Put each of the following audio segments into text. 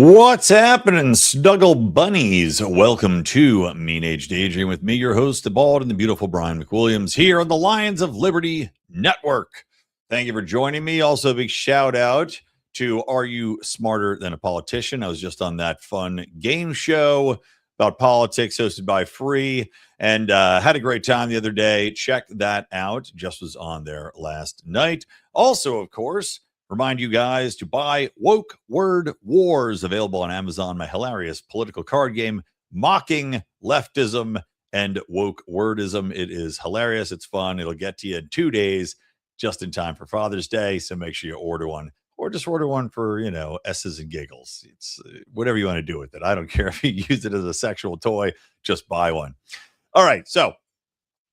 What's happening, Snuggle Bunnies? Welcome to Mean Age Daydream with me, your host, the bald and the beautiful Brian McWilliams, here on the Lions of Liberty Network. Thank you for joining me. Also, a big shout out to Are You Smarter Than a Politician? I was just on that fun game show about politics hosted by Free and had a great time the other day. Check that out. Just was on there last night. Also, of course, remind you guys to buy Woke Word Wars, available on Amazon, my hilarious political card game mocking leftism and woke wordism. It is hilarious. It's fun. It'll get to you in 2 days, just in time for Father's Day. So make sure you order one, or just order one for, S's and giggles. It's whatever you want to do with it. I don't care if you use it as a sexual toy, just buy one. All right. So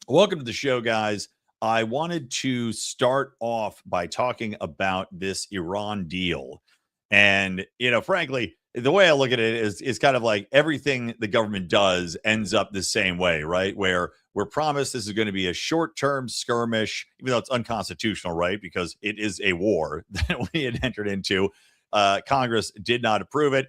welcome to the show, guys. I wanted to start off by talking about this Iran deal. And, frankly, the way I look at it is kind of like everything the government does ends up the same way, right? Where we're promised this is going to be a short-term skirmish, even though it's unconstitutional, right? Because it is a war that we had entered into. Congress did not approve it.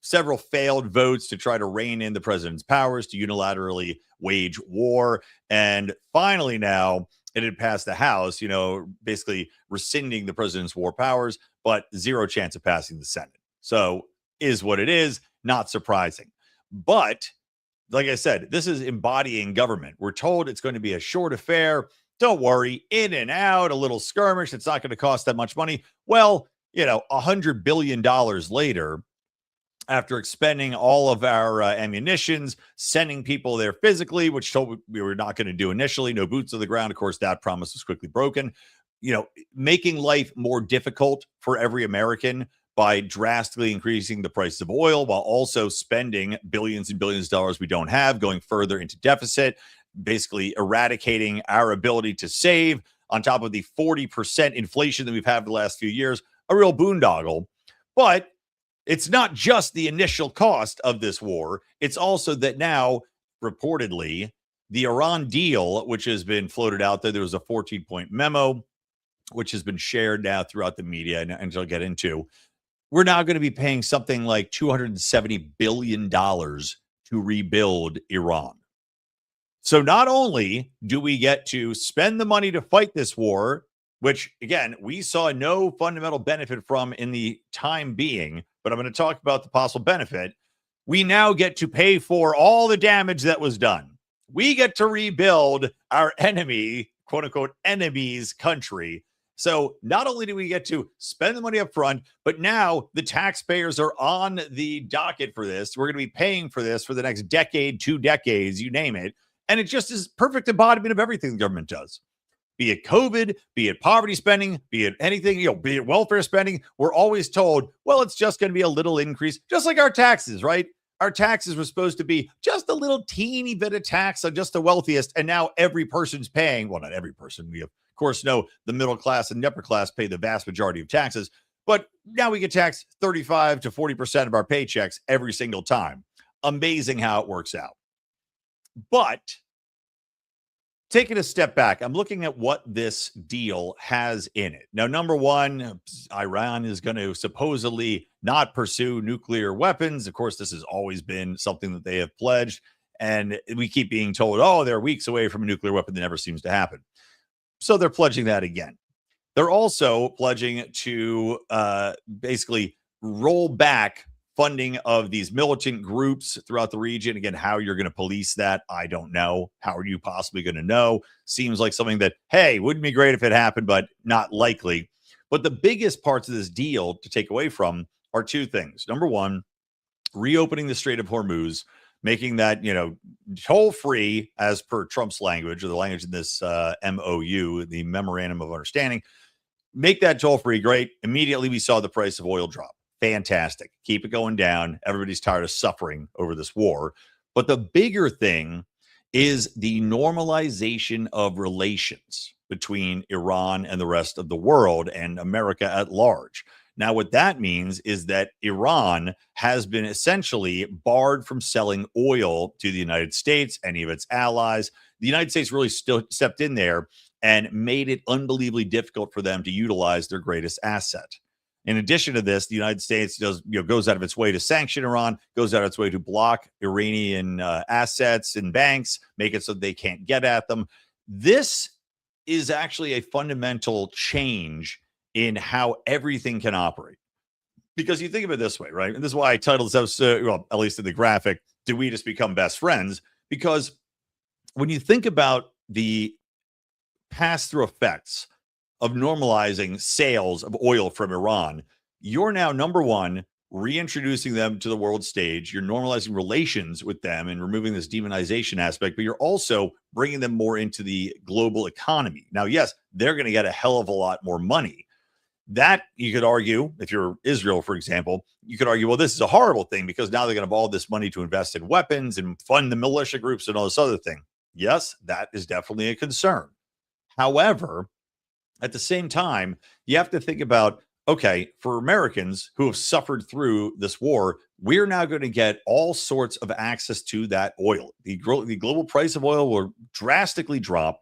Several failed votes to try to rein in the president's powers to unilaterally wage war. And finally now it had passed the House, basically rescinding the president's war powers, but zero chance of passing the Senate. So is what it is, not surprising. But like I said, this is embodying government. We're told it's going to be a short affair. Don't worry, in and out, a little skirmish. It's not going to cost that much money. Well, $100 billion later, after expending all of our ammunitions, sending people there physically, which told we were not going to do initially, no boots on the ground. Of course, that promise was quickly broken. Making life more difficult for every American by drastically increasing the price of oil while also spending billions and billions of dollars we don't have, going further into deficit, basically eradicating our ability to save on top of the 40% inflation that we've had the last few years, a real boondoggle. But it's not just the initial cost of this war. It's also that now, reportedly, the Iran deal, which has been floated out there was a 14-point memo, which has been shared now throughout the media, and I'll get into. We're now going to be paying something like $270 billion to rebuild Iran. So not only do we get to spend the money to fight this war, which, again, we saw no fundamental benefit from in the time being, but I'm going to talk about the possible benefit. We now get to pay for all the damage that was done. We get to rebuild our enemy, quote unquote, enemy's country. So not only do we get to spend the money up front, but now the taxpayers are on the docket for this. We're going to be paying for this for the next decade, 2 decades, you name it. And it just is perfect embodiment of everything the government does. Be it COVID, be it poverty spending, be it anything, be it welfare spending, we're always told, well, it's just going to be a little increase, just like our taxes, right? Our taxes were supposed to be just a little teeny bit of tax on just the wealthiest, and now every person's paying, well, not every person. We, of course, know the middle class and the upper class pay the vast majority of taxes, but now we get taxed 35 to 40% of our paychecks every single time. Amazing how it works out. But taking a step back, I'm looking at what this deal has in it. Now, number one, Iran is going to supposedly not pursue nuclear weapons. Of course, this has always been something that they have pledged. And we keep being told, oh, they're weeks away from a nuclear weapon. That never seems to happen. So they're pledging that again. They're also pledging to basically roll back funding of these militant groups throughout the region. Again, how you're going to police that, I don't know. How are you possibly going to know? Seems like something that, hey, wouldn't be great if it happened, but not likely. But the biggest parts of this deal to take away from are 2 things. Number one, reopening the Strait of Hormuz, making that, toll-free as per Trump's language, or the language in this MOU, the Memorandum of Understanding. Make that toll-free, great. Immediately we saw the price of oil drop. Fantastic. Keep it going down. Everybody's tired of suffering over this war. But the bigger thing is the normalization of relations between Iran and the rest of the world and America at large. Now, what that means is that Iran has been essentially barred from selling oil to the United States, any of its allies. The United States really still stepped in there and made it unbelievably difficult for them to utilize their greatest asset. In addition to this, the United States goes out of its way to sanction Iran, goes out of its way to block Iranian assets and banks, make it so they can't get at them. This is actually a fundamental change in how everything can operate. Because you think of it this way, right? And this is why I titled this episode, well, at least in the graphic, "Do We Just Become Best Friends?" Because when you think about the pass-through effects of normalizing sales of oil from Iran, you're now, number one, reintroducing them to the world stage. You're normalizing relations with them and removing this demonization aspect, but you're also bringing them more into the global economy. Now, yes, they're going to get a hell of a lot more money. That, you could argue, if you're Israel, for example, you could argue, well, this is a horrible thing because now they're going to have all this money to invest in weapons and fund the militia groups and all this other thing. Yes, that is definitely a concern. However, at the same time, you have to think about, okay, for Americans who have suffered through this war, we're now going to get all sorts of access to that oil. The global price of oil will drastically drop.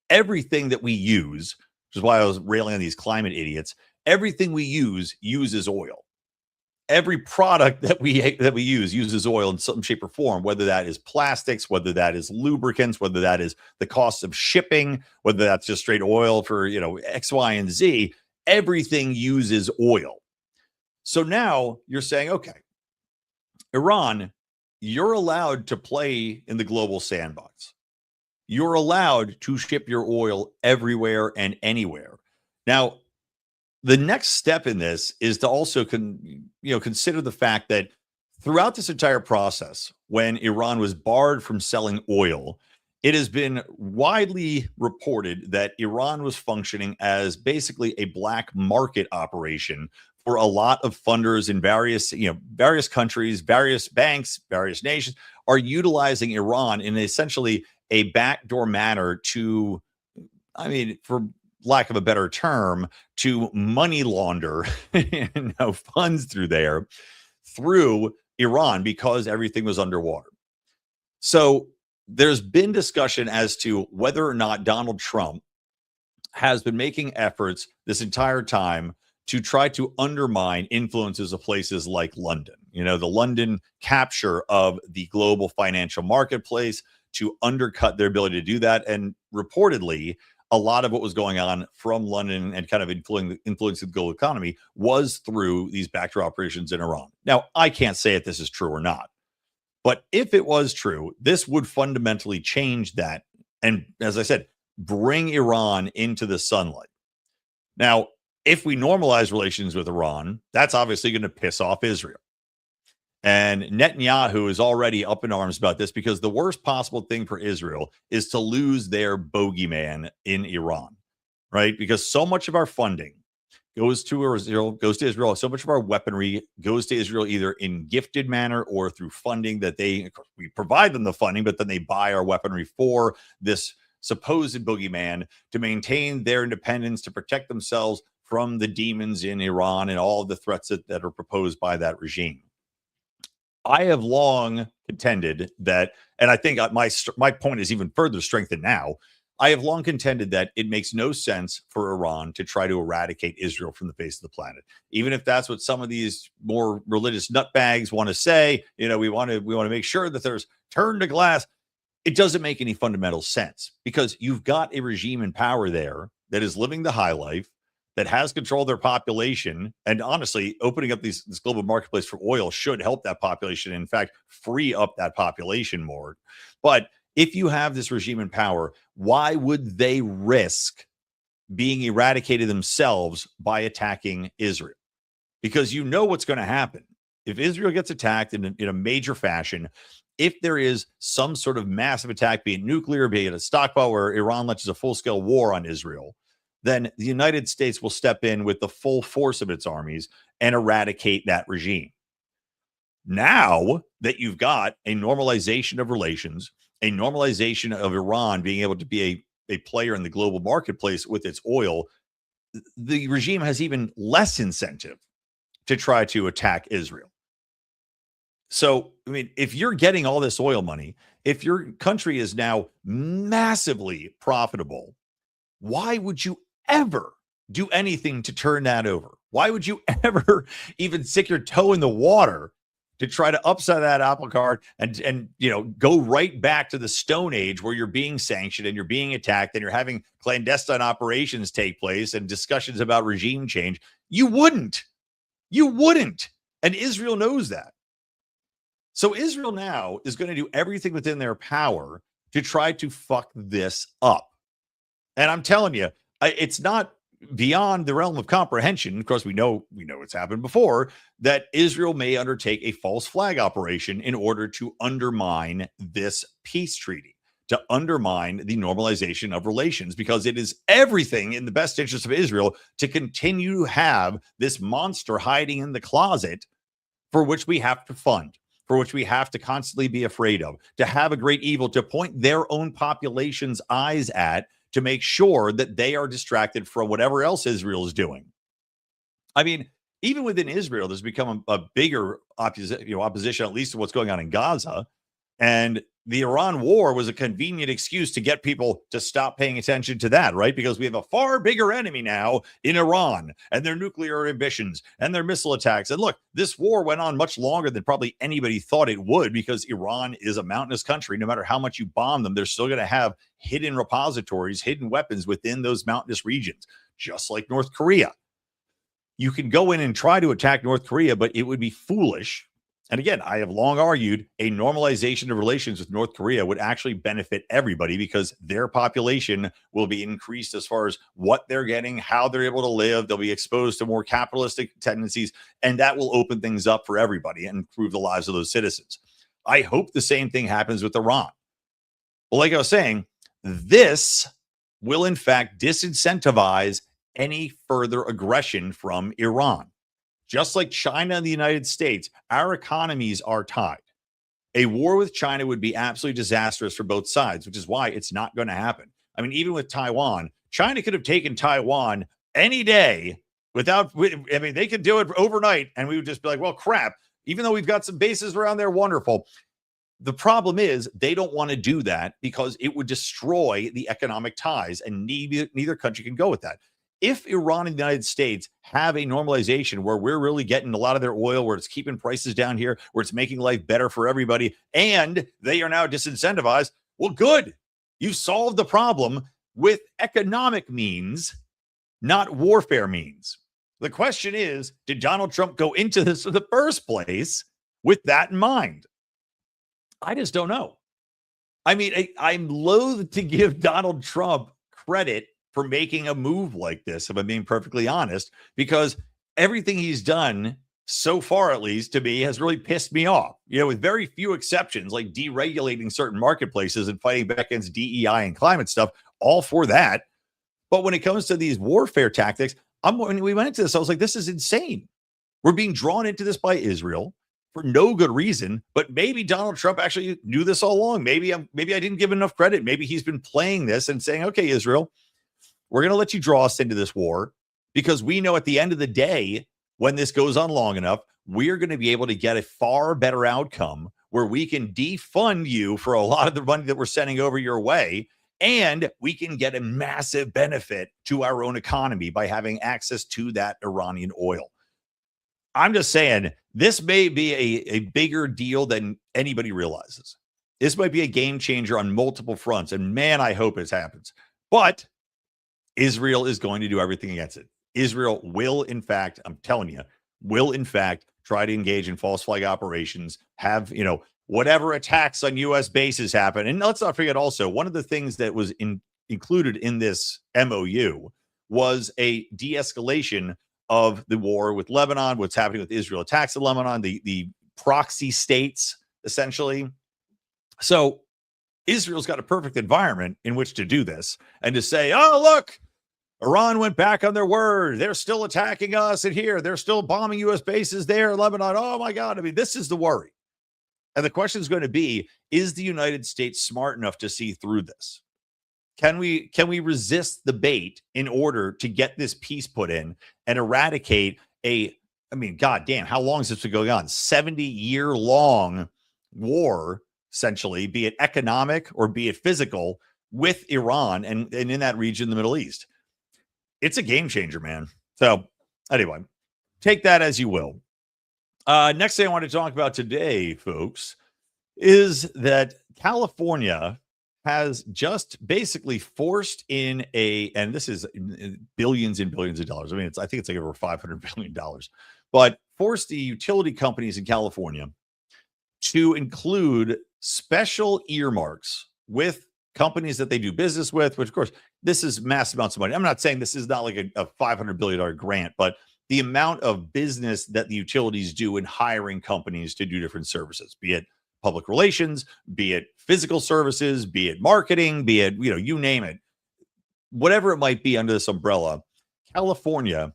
Everything that we use, which is why I was railing on these climate idiots, everything we use uses oil. Every product that we use uses oil in some shape or form, whether that is plastics, whether that is lubricants, whether that is the cost of shipping, whether that's just straight oil for, X, Y, and Z. Everything uses oil. So now you're saying, okay, Iran, you're allowed to play in the global sandbox. You're allowed to ship your oil everywhere and anywhere. Now, the next step in this is to also consider the fact that throughout this entire process, when Iran was barred from selling oil, it has been widely reported that Iran was functioning as basically a black market operation for a lot of funders in various countries, various banks, various nations are utilizing Iran in essentially a backdoor manner to, for lack of a better term, to money launder funds through Iran because everything was underwater. So there's been discussion as to whether or not Donald Trump has been making efforts this entire time to try to undermine influences of places like London. The London capture of the global financial marketplace to undercut their ability to do that. And reportedly, a lot of what was going on from London and kind of influencing the global economy was through these backdoor operations in Iran. Now, I can't say if this is true or not, but if it was true, this would fundamentally change that. And as I said, bring Iran into the sunlight. Now, if we normalize relations with Iran, that's obviously going to piss off Israel. And Netanyahu is already up in arms about this because the worst possible thing for Israel is to lose their bogeyman in Iran, right? Because so much of our funding goes to Israel. So much of our weaponry goes to Israel either in gifted manner or through funding that we provide them the funding, but then they buy our weaponry for this supposed boogeyman to maintain their independence, to protect themselves from the demons in Iran and all of the threats that are proposed by that regime. I have long contended that, and I think my point is even further strengthened now. I have long contended that it makes no sense for Iran to try to eradicate Israel from the face of the planet, even if that's what some of these more religious nutbags want to say. We want to make sure that there's turn to glass. It doesn't make any fundamental sense because you've got a regime in power there that is living the high life, that has control of their population. And honestly, opening up this global marketplace for oil should help that population. In fact, free up that population more. But if you have this regime in power, why would they risk being eradicated themselves by attacking Israel? Because you know what's going to happen. If Israel gets attacked in a major fashion, if there is some sort of massive attack, be it nuclear, be it a stockpile where Iran launches a full-scale war on Israel, then the United States will step in with the full force of its armies and eradicate that regime. Now that you've got a normalization of relations, a normalization of Iran being able to be a player in the global marketplace with its oil, the regime has even less incentive to try to attack Israel. So, if you're getting all this oil money, if your country is now massively profitable, why would you ever do anything to turn that over? Why would you ever even stick your toe in the water to try to upset that apple cart and go right back to the Stone Age where you're being sanctioned and you're being attacked and you're having clandestine operations take place and discussions about regime change? You wouldn't. You wouldn't. And Israel knows that. So Israel now is going to do everything within their power to try to fuck this up. And I'm telling you, it's not beyond the realm of comprehension. Of course, we know it's happened before, that Israel may undertake a false flag operation in order to undermine this peace treaty, to undermine the normalization of relations, because it is everything in the best interest of Israel to continue to have this monster hiding in the closet for which we have to fund, for which we have to constantly be afraid of, to have a great evil to point their own population's eyes at, to make sure that they are distracted from whatever else Israel is doing. I mean, even within Israel, there's become a bigger opposition, at least to what's going on in Gaza. And the Iran war was a convenient excuse to get people to stop paying attention to that, right? Because we have a far bigger enemy now in Iran and their nuclear ambitions and their missile attacks. And look, this war went on much longer than probably anybody thought it would, because Iran is a mountainous country. No matter how much you bomb them, they're still going to have hidden repositories, hidden weapons within those mountainous regions, just like North Korea. You can go in and try to attack North Korea, but it would be foolish. And again, I have long argued a normalization of relations with North Korea would actually benefit everybody, because their population will be increased as far as what they're getting, how they're able to live. They'll be exposed to more capitalistic tendencies, and that will open things up for everybody and improve the lives of those citizens. I hope the same thing happens with Iran. Well, like I was saying, this will in fact disincentivize any further aggression from Iran. Just like China and the United States, our economies are tied. A war with China would be absolutely disastrous for both sides, which is why it's not going to happen. I mean, even with Taiwan, China could have taken Taiwan any day they could do it overnight, and we would just be like, well, crap, even though we've got some bases around there, wonderful. The problem is they don't want to do that because it would destroy the economic ties, and neither country can go with that. If Iran and the United States have a normalization where we're really getting a lot of their oil, where it's keeping prices down here, where it's making life better for everybody, and they are now disincentivized, well, good. You solved the problem with economic means, not warfare means. The question is, did Donald Trump go into this in the first place with that in mind? I just don't know. I mean, I'm loath to give Donald Trump credit for making a move like this, if I'm being perfectly honest, because everything he's done so far, at least to me, has really pissed me off, with very few exceptions, like deregulating certain marketplaces and fighting back against DEI and climate stuff, all for that. But when it comes to these warfare tactics, when we went into this, I was like, this is insane. We're being drawn into this by Israel for no good reason, but maybe Donald Trump actually knew this all along. Maybe I didn't give enough credit. Maybe he's been playing this and saying, okay, Israel, we're going to let you draw us into this war because we know at the end of the day, when this goes on long enough, we're going to be able to get a far better outcome where we can defund you for a lot of the money that we're sending over your way. And we can get a massive benefit to our own economy by having access to that Iranian oil. I'm just saying, this may be a bigger deal than anybody realizes. This might be a game changer on multiple fronts. And man, I hope it happens. But Israel is going to do everything against it. Israel will, in fact, I'm telling you, try to engage in false flag operations, have, whatever attacks on U.S. bases happen. And let's not forget also, one of the things that was included in this MOU was a de-escalation of the war with Lebanon, what's happening with Israel attacks in Lebanon, the proxy states, essentially. So Israel's got a perfect environment in which to do this and to say, oh, look, Iran went back on their word. They're still attacking us in here. They're still bombing U.S. bases there in Lebanon. Oh, my God. I mean, this is the worry. And the question is going to be, is the United States smart enough to see through this? Can we resist the bait in order to get this peace put in and eradicate goddamn, how long has this been going on? 70-year-long war, essentially, be it economic or be it physical, with Iran and in that region, the Middle East. It's a game changer, man. So anyway, take that as you will. Next thing I want to talk about today, folks, is that California has just basically forced in and this is billions and billions of dollars. I mean, I think it's like over $500 billion, but forced the utility companies in California to include special earmarks with companies that they do business with, which of course, this is massive amounts of money. I'm not saying this is not like a $500 billion grant, but the amount of business that the utilities do in hiring companies to do different services, be it public relations, be it physical services, be it marketing, be it, you name it, whatever it might be under this umbrella, California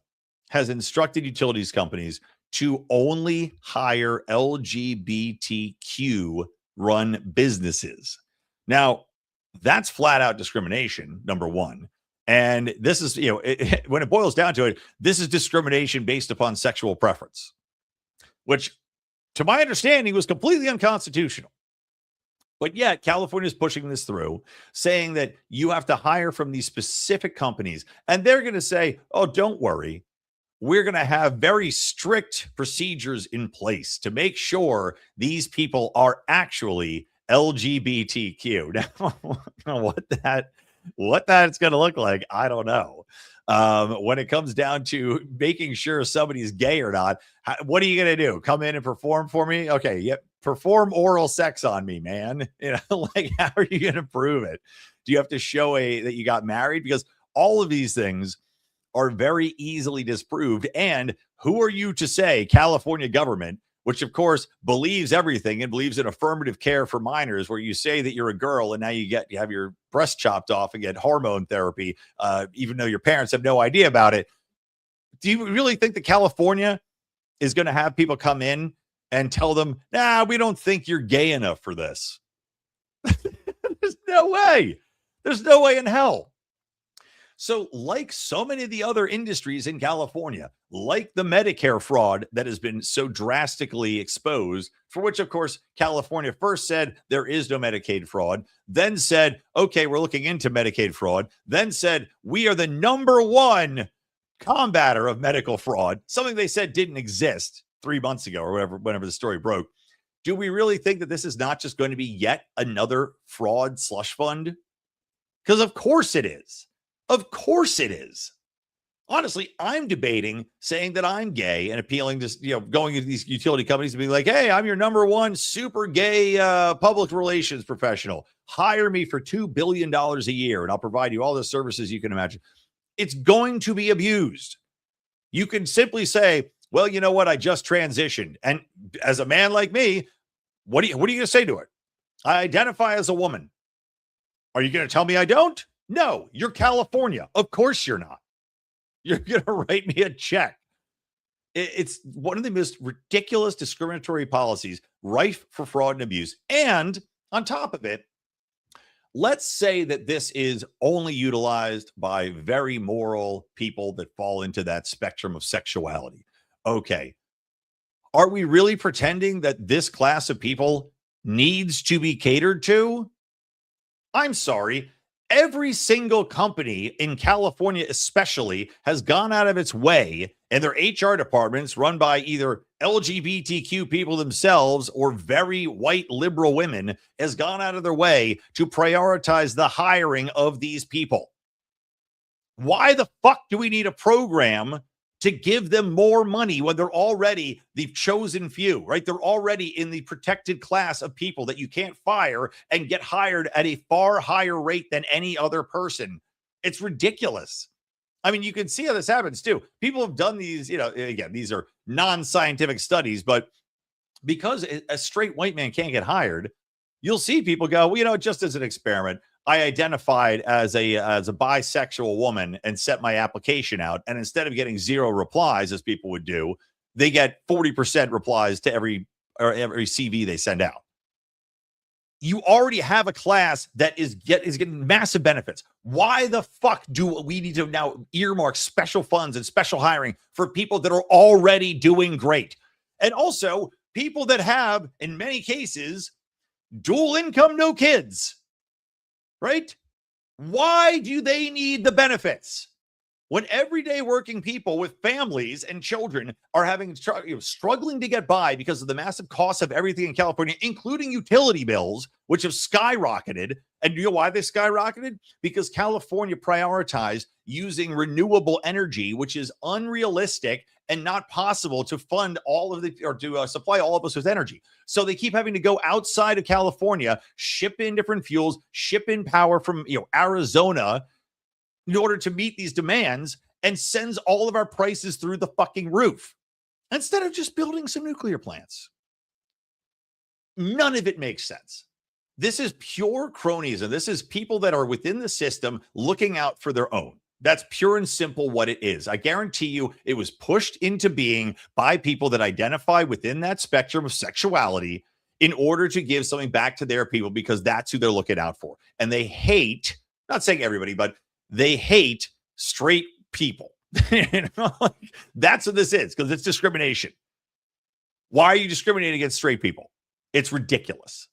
has instructed utilities companies to only hire LGBTQ run businesses. Now, that's flat out discrimination, number one. And this is, when it boils down to it, this is discrimination based upon sexual preference, which, to my understanding, was completely unconstitutional. But yet, California is pushing this through, saying that you have to hire from these specific companies. And they're going to say, oh, don't worry. We're going to have very strict procedures in place to make sure these people are actually LGBTQ. Now, what that's going to look like, I don't know. When it comes down to making sure somebody's gay or not, what are you going to do? Come in and perform for me? Okay, yep. Perform oral sex on me, man. Like, how are you going to prove it? Do you have to show that you got married? Because all of these things are very easily disproved. And who are you to say, California government, which of course believes everything and believes in affirmative care for minors, where you say that you're a girl and now you have your breast chopped off and get hormone therapy, even though your parents have no idea about it. Do you really think that California is going to have people come in and tell them, nah, we don't think you're gay enough for this? There's no way. There's no way in hell. So, like so many of the other industries in California, like the Medicare fraud that has been so drastically exposed, for which, of course, California first said there is no Medicaid fraud, then said, okay, we're looking into Medicaid fraud, then said we are the number one combatter of medical fraud, something they said didn't exist 3 months ago or whenever the story broke. Do we really think that this is not just going to be yet another fraud slush fund? Because of course it is. Of course it is. Honestly, I'm debating saying that I'm gay and appealing to, going into these utility companies and being like, hey, I'm your number one super gay public relations professional. Hire me for $2 billion a year and I'll provide you all the services you can imagine. It's going to be abused. You can simply say, well, you know what? I just transitioned. And as a man like me, what are you going to say to it? I identify as a woman. Are you going to tell me I don't? No, you're California. Of course you're not. You're going to write me a check. It's one of the most ridiculous discriminatory policies, rife for fraud and abuse. And on top of it, let's say that this is only utilized by very moral people that fall into that spectrum of sexuality. Okay. Are we really pretending that this class of people needs to be catered to? I'm sorry. Every single company in California, especially, has gone out of its way, and their HR departments, run by either LGBTQ people themselves or very white liberal women, has gone out of their way to prioritize the hiring of these people. Why the fuck do we need a program to give them more money when they're already the chosen few, right? They're already in the protected class of people that you can't fire and get hired at a far higher rate than any other person. It's ridiculous. I mean, you can see how this happens too. People have done these, again, these are non-scientific studies, but because a straight white man can't get hired, you'll see people go, well, just as an experiment, I identified as a bisexual woman and set my application out. And instead of getting 0 replies, as people would do, they get 40% replies to every CV they send out. You already have a class that is getting massive benefits. Why the fuck do we need to now earmark special funds and special hiring for people that are already doing great? And also people that have, in many cases, dual income, no kids. Right? Why do they need the benefits? when everyday working people with families and children are having struggling to get by because of the massive cost of everything in California, including utility bills, which have skyrocketed. And you know why they skyrocketed? Because California prioritized using renewable energy, which is unrealistic and not possible to fund all of the or to supply all of us with energy. So they keep having to go outside of California, ship in different fuels, ship in power from Arizona in order to meet these demands, and sends all of our prices through the fucking roof instead of just building some nuclear plants. None of it makes sense. This is pure cronyism. This is people that are within the system looking out for their own. That's pure and simple what it is. I guarantee you it was pushed into being by people that identify within that spectrum of sexuality in order to give something back to their people, because that's who they're looking out for. And they hate, not saying everybody, but they hate straight people. That's what this is, because it's discrimination. Why are you discriminating against straight people? It's ridiculous.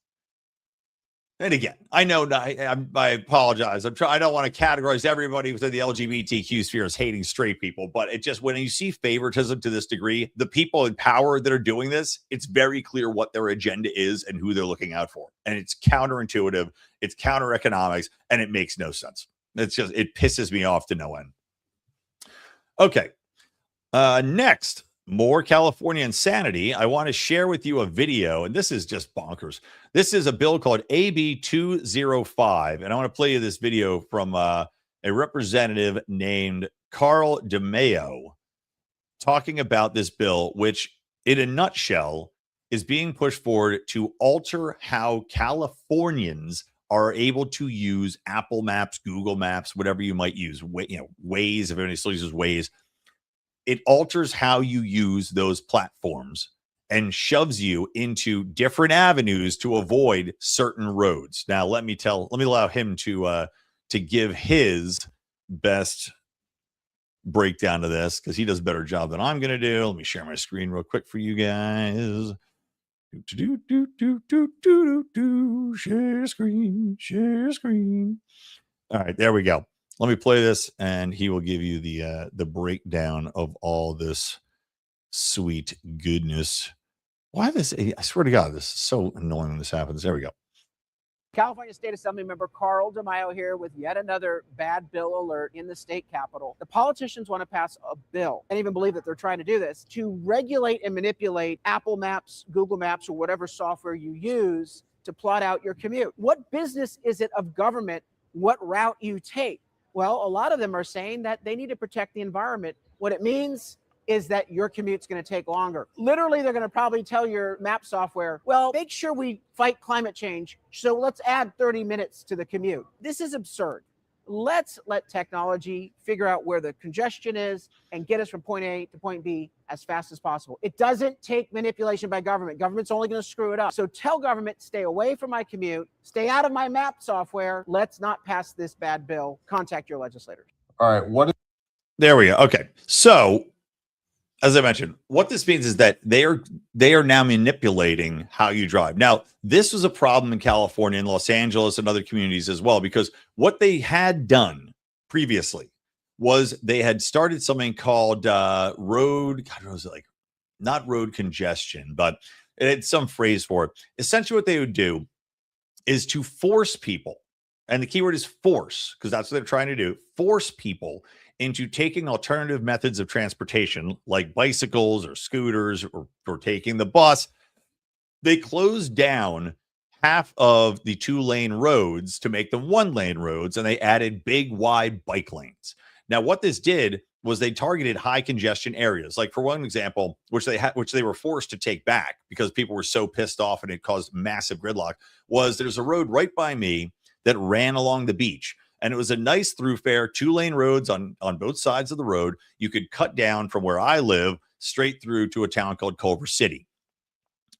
And again, I know I apologize. I don't want to categorize everybody within the LGBTQ sphere as hating straight people, but it just, when you see favoritism to this degree, the people in power that are doing this, it's very clear what their agenda is and who they're looking out for. And it's counterintuitive, it's counter economics, and it makes no sense. It's just, it pisses me off to no end. Okay. Next, more California insanity. I want to share with you a video, and this is just bonkers. This is a bill called AB 205, and I want to play you this video from a representative named Carl DeMeo talking about this bill, which in a nutshell is being pushed forward to alter how Californians are able to use Apple Maps, Google Maps, whatever you might use, Waze, if anybody still uses Waze. It alters how you use those platforms and shoves you into different avenues to avoid certain roads. Now, let me allow him to give his best breakdown of this, because he does a better job than I'm going to do. Let me share my screen real quick for you guys. Share screen. All right, there we go. Let me play this, and he will give you the breakdown of all this sweet goodness. Why this? I swear to God, this is so annoying when this happens. There we go. California State Assembly member Carl DeMeo here with yet another bad bill alert in the state capitol. The politicians want to pass a bill, and even believe that they're trying to do this, to regulate and manipulate Apple Maps, Google Maps, or whatever software you use to plot out your commute. What business is it of government what route you take? Well, a lot of them are saying that they need to protect the environment. What it means is that your commute's going to take longer. Literally, they're going to probably tell your map software, well, make sure we fight climate change, so let's add 30 minutes to the commute. This is absurd. Let's let technology figure out where the congestion is and get us from point A to point B as fast as possible. It doesn't take manipulation by government. Government's only going to screw it up. So tell government, stay away from my commute, stay out of my map software. Let's not pass this bad bill. Contact your legislators. All right. There we go. Okay. So, as I mentioned, what this means is that they are now manipulating how you drive. Now, this was a problem in California and Los Angeles and other communities as well, because what they had done previously was they had started something called road. God, what was it, like? Not road congestion, but it had some phrase for it. Essentially, what they would do is to force people, and the keyword is force, because that's what they're trying to do, force people into taking alternative methods of transportation like bicycles or scooters or taking the bus. They closed down half of the 2-lane roads to make them 1-lane roads, and they added big, wide bike lanes. Now, what this did was they targeted high congestion areas. Like, for one example, which they were forced to take back because people were so pissed off and it caused massive gridlock, was there's a road right by me that ran along the beach. And it was a nice thoroughfare, 2-lane roads on both sides of the road. You could cut down from where I live straight through to a town called Culver City.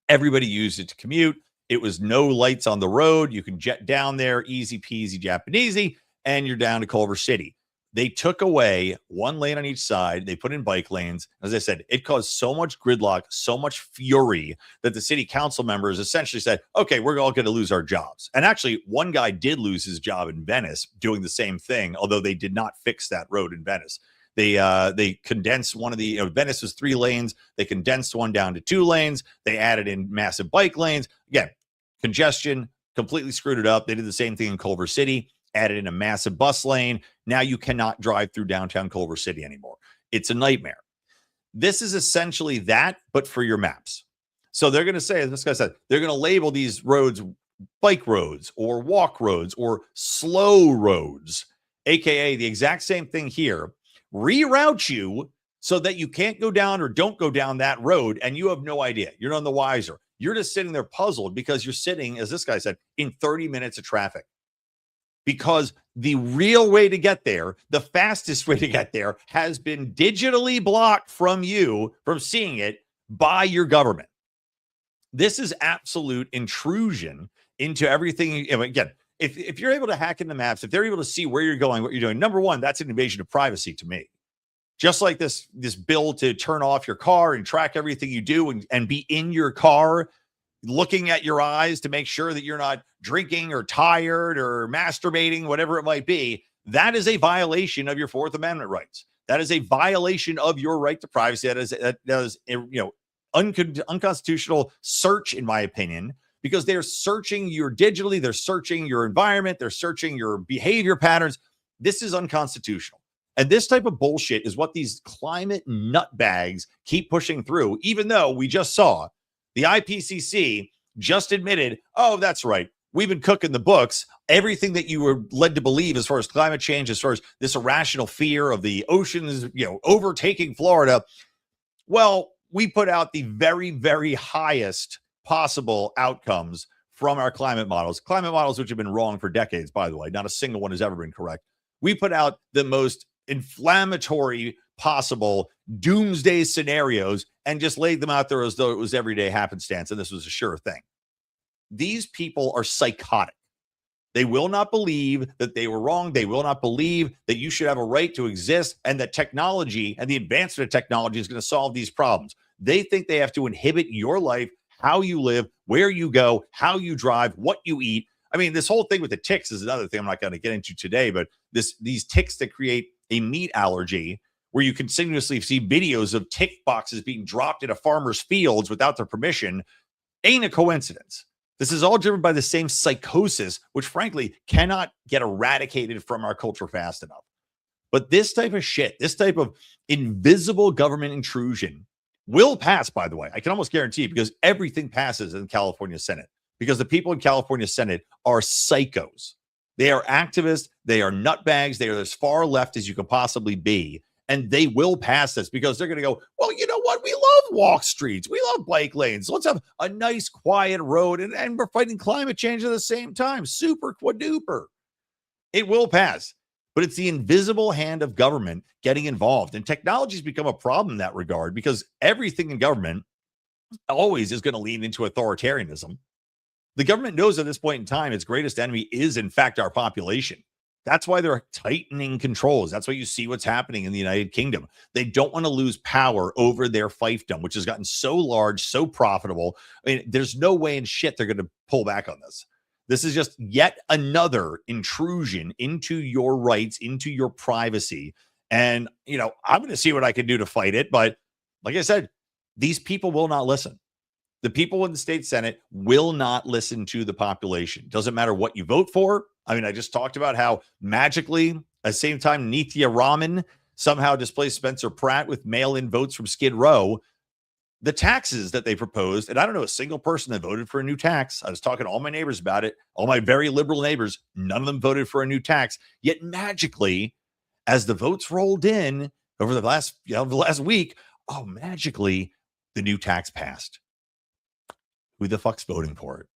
Everybody used it to commute. It was no lights on the road. You can jet down there, easy peasy Japanesey, and you're down to Culver City. They took away 1 lane on each side. They put in bike lanes. As I said, it caused so much gridlock, so much fury that the city council members essentially said, okay, we're all going to lose our jobs. And actually, one guy did lose his job in Venice doing the same thing, although they did not fix that road in Venice. They condensed one of the, Venice was 3 lanes. They condensed one down to 2 lanes. They added in massive bike lanes. Again, congestion, completely screwed it up. They did the same thing in Culver City, added in a massive bus lane. Now you cannot drive through downtown Culver City anymore. It's a nightmare. This is essentially that, but for your maps. So they're going to say, as this guy said, they're going to label these roads bike roads or walk roads or slow roads, aka the exact same thing here, reroute you so that you can't go down or don't go down that road and you have no idea. You're none the wiser. You're just sitting there puzzled because you're sitting, as this guy said, in 30 minutes of traffic. Because the real way to get there, the fastest way to get there, has been digitally blocked from you from seeing it by your government. This is absolute intrusion into everything. Again, if you're able to hack into maps, if they're able to see where you're going, what you're doing, number one, that's an invasion of privacy to me. Just like this bill to turn off your car and track everything you do and be in your car, looking at your eyes to make sure that you're not drinking or tired or masturbating, whatever it might be, that is a violation of your Fourth Amendment rights. That is a violation of your right to privacy. That is unconstitutional search, in my opinion, because they're searching you digitally, they're searching your environment, they're searching your behavior patterns. This is unconstitutional. And this type of bullshit is what these climate nutbags keep pushing through, even though we just saw the IPCC just admitted, oh, that's right. We've been cooking the books. Everything that you were led to believe as far as climate change, as far as this irrational fear of the oceans, overtaking Florida. Well, we put out the very, very highest possible outcomes from our climate models, which have been wrong for decades, by the way. Not a single one has ever been correct. We put out the most inflammatory possible doomsday scenarios and just laid them out there as though it was everyday happenstance and this was a sure thing. These people are psychotic. They will not believe that they were wrong. They will not believe that you should have a right to exist and that technology and the advancement of technology is going to solve these problems. They think they have to inhibit your life, how you live, where you go, how you drive, what you eat. I mean, this whole thing with the ticks is another thing I'm not going to get into today, but these ticks that create a meat allergy where you continuously see videos of tick boxes being dropped into farmers' fields without their permission ain't a coincidence. This is all driven by the same psychosis, which frankly cannot get eradicated from our culture fast enough. But this type of shit, this type of invisible government intrusion will pass, by the way. I can almost guarantee it because everything passes in the California Senate because the people in California Senate are psychos. They are activists. They are nutbags. They are as far left as you can possibly be. And they will pass this because they're going to go, well, you know what? We love walk streets. We love bike lanes. Let's have a nice, quiet road. And we're fighting climate change at the same time. Super quadruper. It will pass. But it's the invisible hand of government getting involved. And technology has become a problem in that regard because everything in government always is going to lean into authoritarianism. The government knows at this point in time its greatest enemy is, in fact, our population. That's why they're tightening controls. That's why you see what's happening in the United Kingdom. They don't want to lose power over their fiefdom, which has gotten so large, so profitable. I mean, there's no way in shit they're going to pull back on this. This is just yet another intrusion into your rights, into your privacy. And, I'm going to see what I can do to fight it. But like I said, these people will not listen. The people in the state Senate will not listen to the population. Doesn't matter what you vote for. I mean, I just talked about how magically, at the same time, Nithya Raman somehow displaced Spencer Pratt with mail-in votes from Skid Row. The taxes that they proposed, and I don't know a single person that voted for a new tax. I was talking to all my neighbors about it, all my very liberal neighbors. None of them voted for a new tax. Yet magically, as the votes rolled in over the last week, magically, the new tax passed. Who the fuck's voting for it?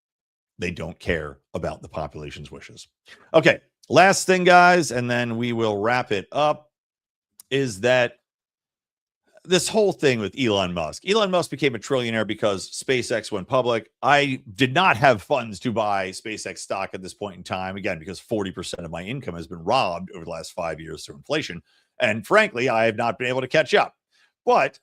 They don't care about the population's wishes. Okay, last thing, guys, and then we will wrap it up, is that this whole thing with Elon Musk. Elon Musk became a trillionaire because SpaceX went public. I did not have funds to buy SpaceX stock at this point in time, again, because 40% of my income has been robbed over the last 5 years through inflation. And frankly, I have not been able to catch up. But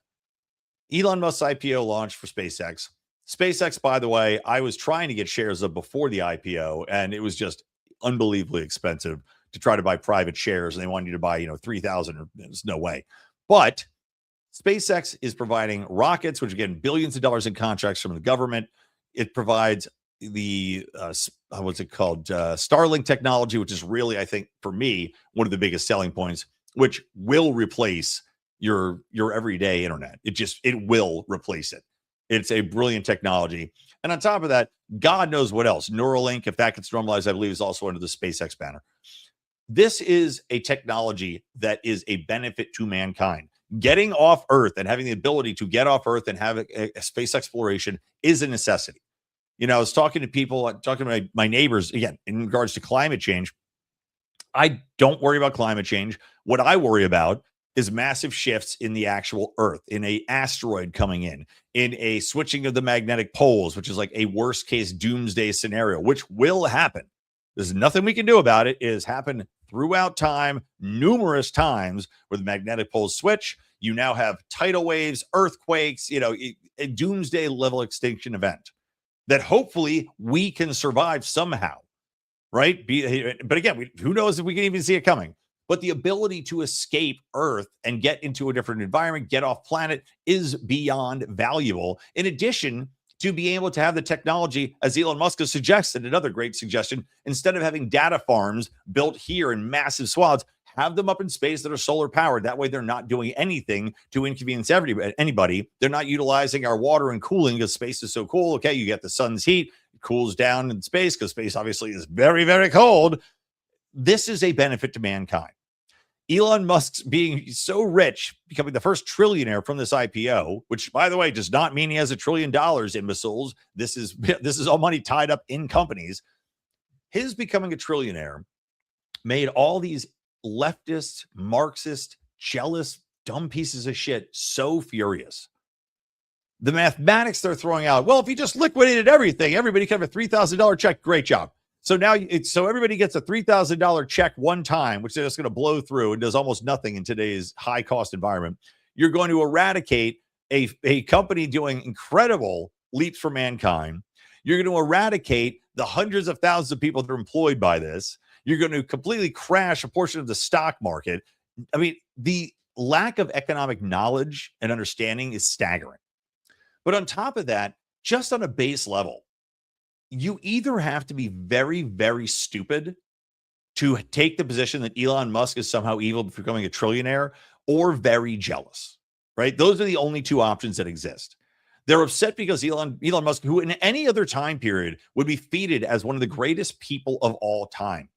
Elon Musk's IPO launched for SpaceX. SpaceX, by the way, I was trying to get shares of before the IPO, and it was just unbelievably expensive to try to buy private shares, and they want you to buy, 3,000. There's no way. But SpaceX is providing rockets, which again, billions of dollars in contracts from the government. It provides the what's it called, Starlink technology, which is really, I think, for me, one of the biggest selling points, which will replace your everyday internet. It will replace it. It's a brilliant technology. And on top of that, God knows what else. Neuralink, if that gets normalized, I believe is also under the SpaceX banner. This is a technology that is a benefit to mankind. Getting off Earth and having the ability to get off Earth and have a space exploration is a necessity. I was talking to people, talking to my neighbors, again, in regards to climate change. I don't worry about climate change. What I worry about is massive shifts in the actual Earth, in a asteroid coming in a switching of the magnetic poles, which is like a worst case doomsday scenario, which will happen. There's nothing we can do about it. It has happened throughout time, numerous times, where the magnetic poles switch. You now have tidal waves, earthquakes, a doomsday level extinction event that hopefully we can survive somehow, right? But again, who knows if we can even see it coming. But the ability to escape Earth and get into a different environment, get off planet, is beyond valuable. In addition to being able to have the technology, as Elon Musk has suggested, another great suggestion, instead of having data farms built here in massive swaths, have them up in space that are solar powered. That way they're not doing anything to inconvenience anybody. They're not utilizing our water and cooling because space is so cool. Okay, you get the sun's heat, it cools down in space because space obviously is very, very cold. This is a benefit to mankind. Elon Musk's being so rich, becoming the first trillionaire from this IPO, which, by the way, does not mean he has $1 trillion, imbeciles. This is all money tied up in companies. His becoming a trillionaire made all these leftist, Marxist, jealous, dumb pieces of shit so furious. The mathematics they're throwing out, well, if you just liquidated everything, everybody could have a $3,000 check. Great job. So now everybody gets a $3,000 check one time, which they're just going to blow through and does almost nothing in today's high cost environment. You're going to eradicate a company doing incredible leaps for mankind. You're going to eradicate the hundreds of thousands of people that are employed by this. You're going to completely crash a portion of the stock market. I mean, the lack of economic knowledge and understanding is staggering. But on top of that, just on a base level, you either have to be very, very stupid to take the position that Elon Musk is somehow evil for becoming a trillionaire, or very jealous, right? Those are the only two options that exist. They're upset because Elon Musk, who in any other time period would be feted as one of the greatest people of all time.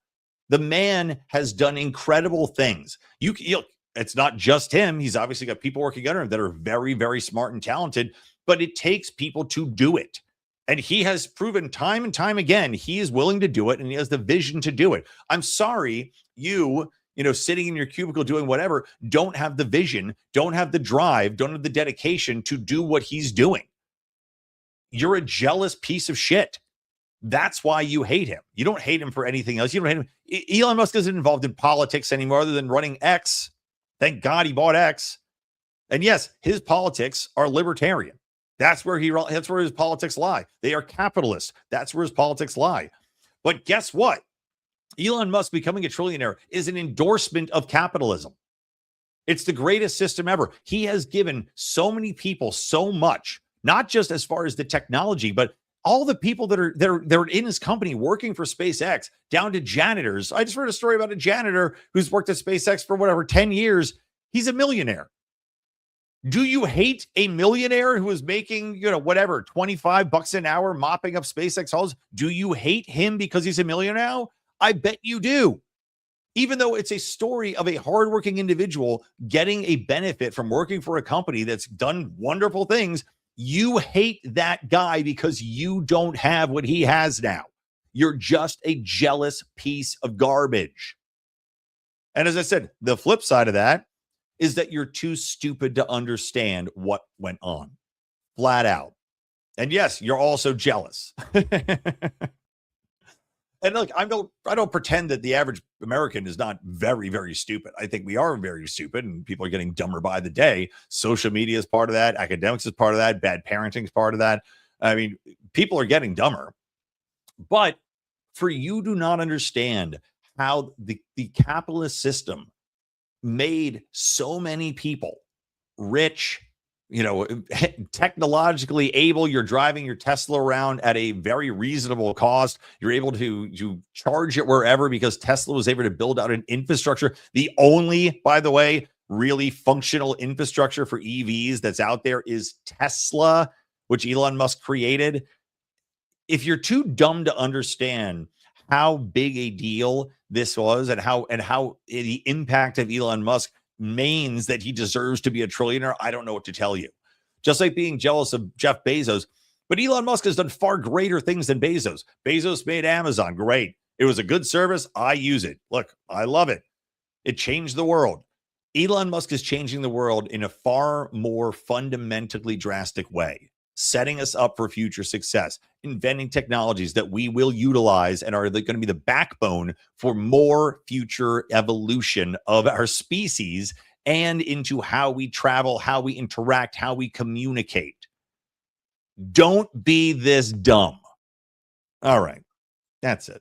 The man has done incredible things. It's not just him. He's obviously got people working under him that are very, very smart and talented, but it takes people to do it. And he has proven time and time again, he is willing to do it, and he has the vision to do it. I'm sorry, you sitting in your cubicle doing whatever, don't have the vision, don't have the drive, don't have the dedication to do what he's doing. You're a jealous piece of shit. That's why you hate him. You don't hate him for anything else. You don't hate him. Elon Musk isn't involved in politics anymore other than running X. Thank God he bought X. And yes, his politics are libertarian. That's where his politics lie. They are capitalist. That's where his politics lie. But guess what? Elon Musk becoming a trillionaire is an endorsement of capitalism. It's the greatest system ever. He has given so many people so much, not just as far as the technology, but all the people that are in his company working for SpaceX, down to janitors. I just read a story about a janitor who's worked at SpaceX for 10 years. He's a millionaire. Do you hate a millionaire who is making, $25 an hour mopping up SpaceX halls? Do you hate him because he's a millionaire now? I bet you do. Even though it's a story of a hardworking individual getting a benefit from working for a company that's done wonderful things, you hate that guy because you don't have what he has now. You're just a jealous piece of garbage. And as I said, the flip side of that is that you're too stupid to understand what went on. Flat out. And yes, you're also jealous. And look, I don't pretend that the average American is not very, very stupid. I think we are very stupid, and people are getting dumber by the day. Social media is part of that. Academics is part of that. Bad parenting is part of that. I mean, people are getting dumber. But for you to not understand how the capitalist system made so many people rich, technologically able. You're driving your Tesla around at a very reasonable cost. You're able to charge it wherever because Tesla was able to build out an infrastructure. The only, by the way, really functional infrastructure for EVs that's out there is Tesla, which Elon Musk created. If you're too dumb to understand how big a deal this was and how the impact of Elon Musk means that he deserves to be a trillionaire, I don't know what to tell you. Just like being jealous of Jeff Bezos, but Elon Musk has done far greater things than Bezos. Bezos made Amazon. Great. It was a good service. I use it. Look, I love it. It changed the world. Elon Musk is changing the world in a far more fundamentally drastic way, setting us up for future success, inventing technologies that we will utilize and are going to be the backbone for more future evolution of our species and into how we travel, how we interact, how we communicate. Don't be this dumb. All right. That's it.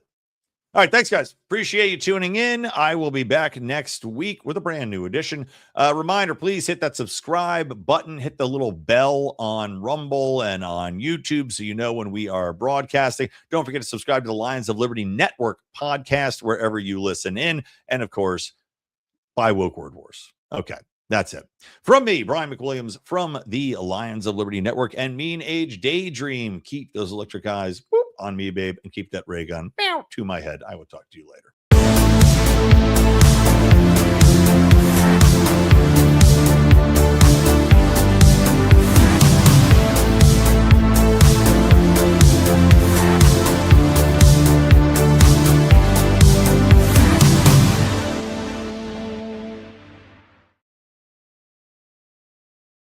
All right, thanks, guys. Appreciate you tuning in. I will be back next week with a brand new edition. Reminder, please hit that subscribe button, hit the little bell on Rumble and on YouTube so you know when we are broadcasting. Don't forget to subscribe to the Lions of Liberty Network podcast wherever you listen in. And, of course, buy Woke Word Wars. Okay, that's it. From me, Brian McWilliams, from the Lions of Liberty Network and Mean Age Daydream. Keep those electric eyes on me, babe, and keep that ray gun to my head. I will talk to you later.